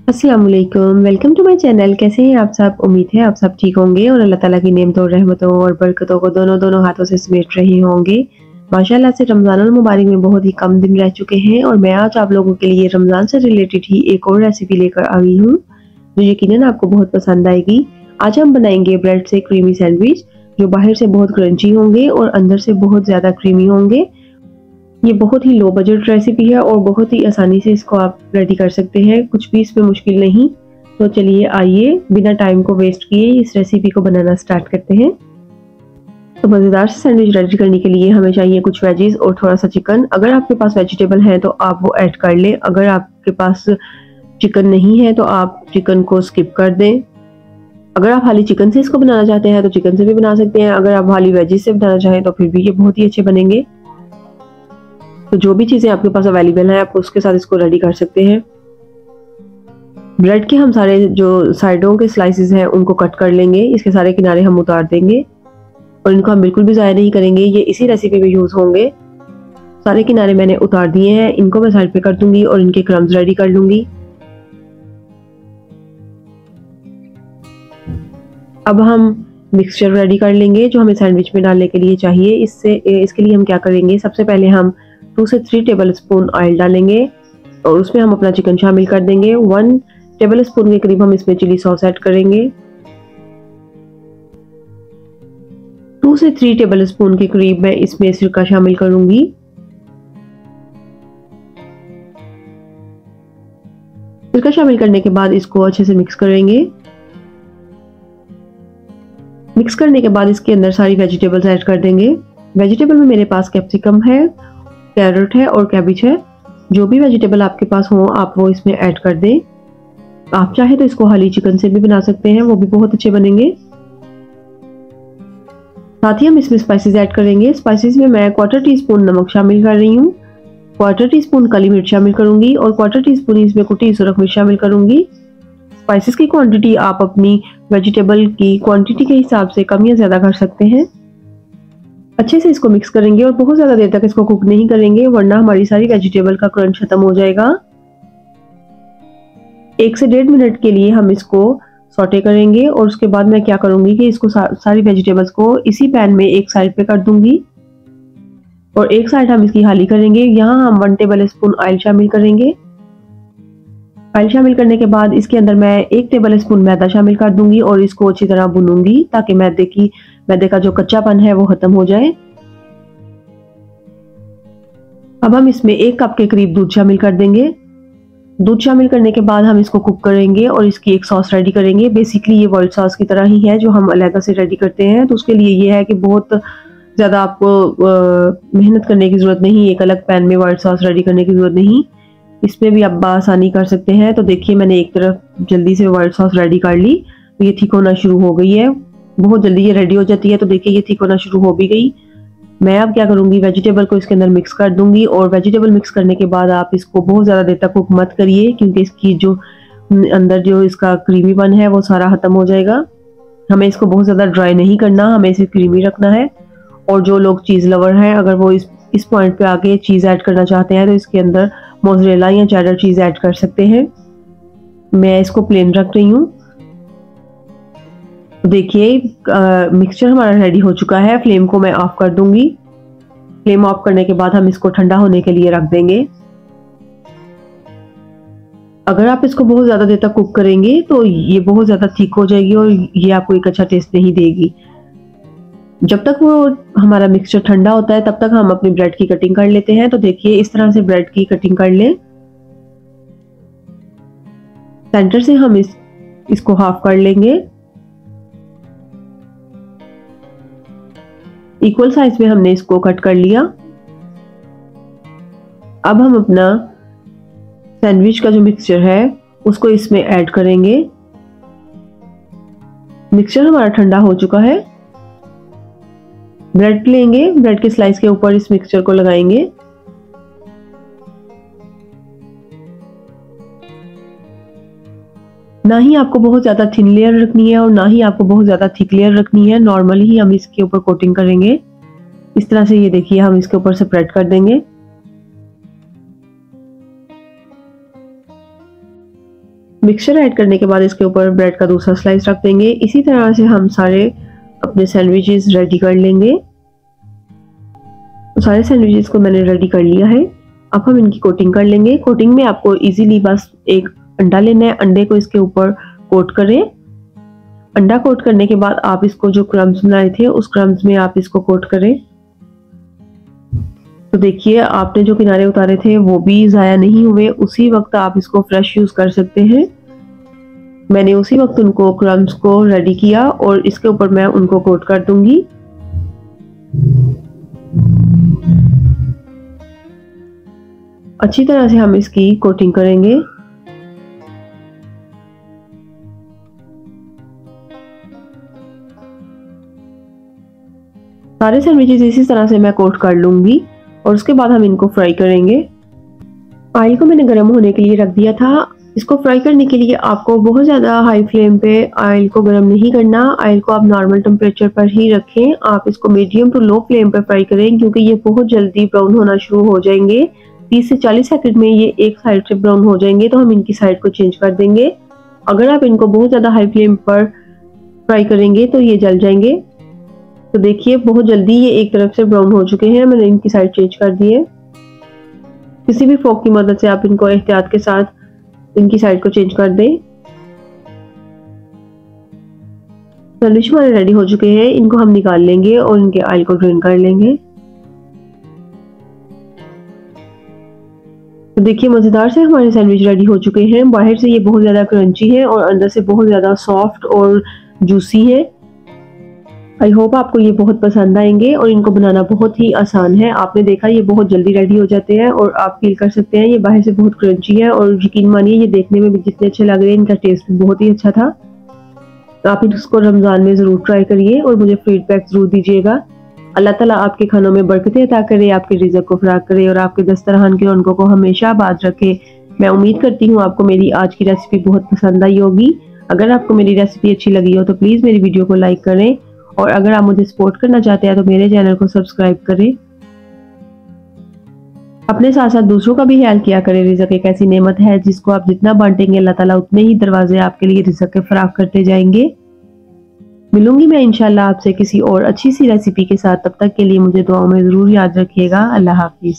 अस्सलाम वालेकुम, welcome to my channel. कैसे हैं आप सब? उम्मीद है आप सब ठीक होंगे और अल्लाह ताला की नेमतों, रहमतों और बरकतों को दोनों हाथों से समेट रहे होंगे। माशाल्लाह से रमज़ानुल मुबारक में बहुत ही कम दिन रह चुके हैं और मैं आज आप लोगों के लिए रमज़ान से रिलेटेड ही एक और रेसिपी लेकर आ गई हूँ, जो यकीनन आपको बहुत पसंद आएगी। आज हम बनाएंगे ब्रेड से क्रीमी सैंडविच, जो बाहर से बहुत क्रंची होंगे और अंदर से बहुत ज़्यादा क्रीमी होंगे। ये बहुत ही लो बजट रेसिपी है और बहुत ही आसानी से इसको आप रेडी कर सकते हैं, कुछ भी इसमें मुश्किल नहीं। तो चलिए आइए बिना टाइम को वेस्ट किए इस रेसिपी को बनाना स्टार्ट करते हैं। तो मज़ेदार से सैंडविच रेडी करने के लिए हमें चाहिए कुछ वेजीज और थोड़ा सा चिकन। अगर आपके पास वेजिटेबल है तो आप वो ऐड कर लें, अगर आपके पास चिकन नहीं है तो आप चिकन को स्किप कर दें। अगर आप खाली चिकन से इसको बनाना चाहते हैं तो चिकन से भी बना सकते हैं, अगर आप खाली वेजीज से बनाना चाहें तो फिर भी ये बहुत ही अच्छे बनेंगे। तो जो भी चीज़ें आपके पास अवेलेबल हैं आप उसके साथ इसको रेडी कर सकते हैं। ब्रेड के हम सारे जो साइडों के स्लाइसेस हैं उनको कट कर लेंगे, इसके सारे किनारे हम उतार देंगे और इनको हम बिल्कुल भी ज़ाया नहीं करेंगे, ये इसी रेसिपी में यूज़ होंगे। सारे किनारे मैंने उतार दिए हैं, इनको मैं साइड पे कर दूंगी और इनके क्रम्स रेडी कर लूंगी। अब हम मिक्सचर रेडी कर लेंगे जो हमें सैंडविच में डालने के लिए चाहिए। इसके लिए हम क्या करेंगे, सबसे पहले हम 2 से 3 टेबल स्पून ऑयल डालेंगे और उसमें हम अपना चिकन शामिल कर देंगे। 1 टेबल स्पून के करीब हम इसमें चिली सॉस ऐड करेंगे। 2 से 3 टेबल स्पून के करीब मैं इसमें सिरका शामिल करूंगी। सिरका शामिल करने के बाद इसको अच्छे से मिक्स करेंगे। मिक्स करने के बाद इसके अंदर सारी वेजिटेबल्स ऐड कर देंगे। वेजिटेबल में मेरे पास कैप्सिकम है, कैरेट है और कैबिज है। जो भी वेजिटेबल आपके पास हो आप वो इसमें ऐड कर दें। आप चाहे तो इसको खाली चिकन से भी बना सकते हैं, वो भी बहुत अच्छे बनेंगे। साथ ही हम इसमें स्पाइसेस ऐड करेंगे। स्पाइसेस में मैं 1/4 टीस्पून नमक शामिल कर रही हूँ, 1/4 टीस्पून काली मिर्च शामिल करूंगी और 1/4 टीस्पून इसमें कुटी सुरख मिर्च शामिल करूंगी। स्पाइसेस की क्वांटिटी आप अपनी वेजिटेबल की क्वांटिटी के हिसाब से कम या ज्यादा कर सकते हैं। अच्छे से इसको मिक्स करेंगे और बहुत ज्यादा देर तक इसको कुक नहीं करेंगे, वरना हमारी सारी वेजिटेबल का क्रंच खत्म हो जाएगा। 1 से 1.5 मिनट के लिए हम इसको सौटे करेंगे और उसके बाद मैं क्या करूंगी कि इसको सारी वेजिटेबल्स को इसी पैन में एक साइड पे कर दूंगी और एक साइड हम इसकी खाली करेंगे। यहाँ हम 1 टेबल स्पून ऑयल शामिल करेंगे। ऑयल शामिल करने के बाद इसके अंदर मैं 1 टेबल स्पून मैदा शामिल कर दूंगी और इसको अच्छी तरह भूनूंगी ताकि मैदे का जो कच्चापन है वो खत्म हो जाए। अब हम इसमें 1 कप के करीब दूध शामिल कर देंगे। दूध शामिल करने के बाद हम इसको कुक करेंगे और इसकी एक सॉस रेडी करेंगे। बेसिकली ये व्हाइट सॉस की तरह ही है जो हम अलग से रेडी करते हैं। तो उसके लिए ये है कि बहुत ज़्यादा आपको मेहनत करने की ज़रूरत नहीं, एक अलग पैन में व्हाइट सॉस रेडी करने की ज़रूरत नहीं, इसमें भी आप बआसानी कर सकते हैं। तो देखिए मैंने एक तरफ जल्दी से व्हाइट सॉस रेडी कर ली, तो ये थिक होना शुरू हो गई है, बहुत जल्दी ये रेडी हो जाती है। तो देखिए ये थिक होना शुरू हो भी गई। मैं अब क्या करूंगी, वेजिटेबल को इसके अंदर मिक्स कर दूंगी और वेजिटेबल मिक्स करने के बाद आप इसको बहुत ज़्यादा देर तक कुक मत करिए, क्योंकि इसकी जो अंदर जो इसका क्रीमीपन है वो सारा खत्म हो जाएगा। हमें इसको बहुत ज़्यादा ड्राई नहीं करना, हमें इसे क्रीमी रखना है। और जो लोग चीज़ लवर हैं, अगर वो इस पॉइंट पे आके चीज़ ऐड करना चाहते हैं तो इसके अंदर मोज़रेला या चेडर चीज़ ऐड कर सकते हैं। मैं इसको प्लेन रख रही हूँ। देखिए मिक्सचर हमारा रेडी हो चुका है। फ्लेम को मैं ऑफ कर दूंगी। फ्लेम ऑफ करने के बाद हम इसको ठंडा होने के लिए रख देंगे। अगर आप इसको बहुत ज़्यादा देर तक कुक करेंगे तो ये बहुत ज़्यादा थिक हो जाएगी और ये आपको एक अच्छा टेस्ट नहीं देगी। जब तक वो हमारा मिक्सचर ठंडा होता है तब तक हम अपनी ब्रेड की कटिंग कर लेते हैं। तो देखिए इस तरह से ब्रेड की कटिंग कर लें। सेंटर से हम इसको हाफ कर लेंगे। इक्वल साइज में हमने इसको कट कर लिया। अब हम अपना सैंडविच का जो मिक्सचर है उसको इसमें ऐड करेंगे। मिक्सचर हमारा ठंडा हो चुका है। ब्रेड लेंगे, ब्रेड के स्लाइस के ऊपर इस मिक्सचर को लगाएंगे। ना ही आपको बहुत ज़्यादा थिन लेयर रखनी है और ना ही आपको बहुत ज़्यादा थिक लेयर रखनी है। नॉर्मली ही हम इसके ऊपर कोटिंग करेंगे। इस तरह से ये देखिए हम इसके ऊपर स्प्रेड कर देंगे। मिक्सचर ऐड करने के बाद इसके ऊपर ब्रेड का दूसरा स्लाइस रख देंगे। इसी तरह से हम सारे अपने सैंडविचेस रेडी कर लेंगे। तो सारे सैंडविचेस को मैंने रेडी कर लिया है। अब हम इनकी कोटिंग कर लेंगे। कोटिंग में आपको इजीली बस एक अंडा लेना है, अंडे को इसके ऊपर कोट करें। अंडा कोट करने के बाद आप इसको जो क्रम्स बनाए थे उस क्रम्स में आप इसको कोट करें। तो देखिए आपने जो किनारे उतारे थे वो भी ज़ाया नहीं हुए, उसी वक्त आप इसको फ्रेश यूज़ कर सकते हैं। मैंने उसी वक्त उनको क्रम्स को रेडी किया और इसके ऊपर मैं उनको कोट कर दूंगी। अच्छी तरह से हम इसकी कोटिंग करेंगे। सारे सैंडविचेस इसी तरह से मैं कोट कर लूंगी और उसके बाद हम इनको फ्राई करेंगे। ऑयल को मैंने गर्म होने के लिए रख दिया था। इसको फ्राई करने के लिए आपको बहुत ज़्यादा हाई फ्लेम पे ऑयल को गर्म नहीं करना। ऑयल को आप नॉर्मल टेम्परेचर पर ही रखें। आप इसको मीडियम टू लो फ्लेम पर फ्राई करें क्योंकि ये बहुत जल्दी ब्राउन होना शुरू हो जाएंगे। 30 से 40 सेकंड में ये एक साइड से ब्राउन हो जाएंगे तो हम इनकी साइड को चेंज कर देंगे। अगर आप इनको बहुत ज़्यादा हाई फ्लेम पर फ्राई करेंगे तो ये जल जाएंगे। तो देखिए बहुत जल्दी ये एक तरफ से ब्राउन हो चुके हैं। मैंने इनकी साइड चेंज कर दी है। किसी भी फोक की मदद से आप इनको एहतियात के साथ इनकी साइड को चेंज कर दें। सैंडविच हमारे रेडी हो चुके हैं। इनको हम निकाल लेंगे और इनके ऑयल को ड्रेन कर लेंगे। तो देखिए मज़ेदार से हमारे सैंडविच रेडी हो चुके हैं। बाहर से ये बहुत ज़्यादा क्रंची है और अंदर से बहुत ज़्यादा सॉफ्ट और जूसी है। आई होप आपको ये बहुत पसंद आएंगे और इनको बनाना बहुत ही आसान है। आपने देखा ये बहुत जल्दी रेडी हो जाते हैं और आप फील कर सकते हैं ये बाहर से बहुत क्रंची है और यकीन मानिए ये देखने में भी जितने अच्छे लग रहे हैं इनका टेस्ट भी बहुत ही अच्छा था। तो आप इसको रमज़ान में ज़रूर ट्राई करिए और मुझे फीडबैक ज़रूर दीजिएगा। अल्लाह ताला आपके खानों में बरकतें अता करे, आपके रिज़्क़ को फराग करे और आपके दस्तरखान के रौनकों को हमेशा आबाद रखे। मैं उम्मीद करती हूँ आपको मेरी आज की रेसिपी बहुत पसंद आई होगी। अगर आपको मेरी रेसिपी अच्छी लगी हो तो प्लीज़ मेरी वीडियो को लाइक करें और अगर आप मुझे सपोर्ट करना चाहते हैं तो मेरे चैनल को सब्सक्राइब करें। अपने साथ साथ दूसरों का भी ख्याल किया करें। रिज़्क़ एक ऐसी नेमत है जिसको आप जितना बांटेंगे अल्लाह ताला उतने ही दरवाजे आपके लिए रिज़्क़ के फराग करते जाएंगे। मिलूंगी मैं इंशाल्लाह आपसे किसी और अच्छी सी रेसिपी के साथ। तब तक के लिए मुझे दुआओं में ज़रूर याद रखिएगा। अल्लाह हाफिज़।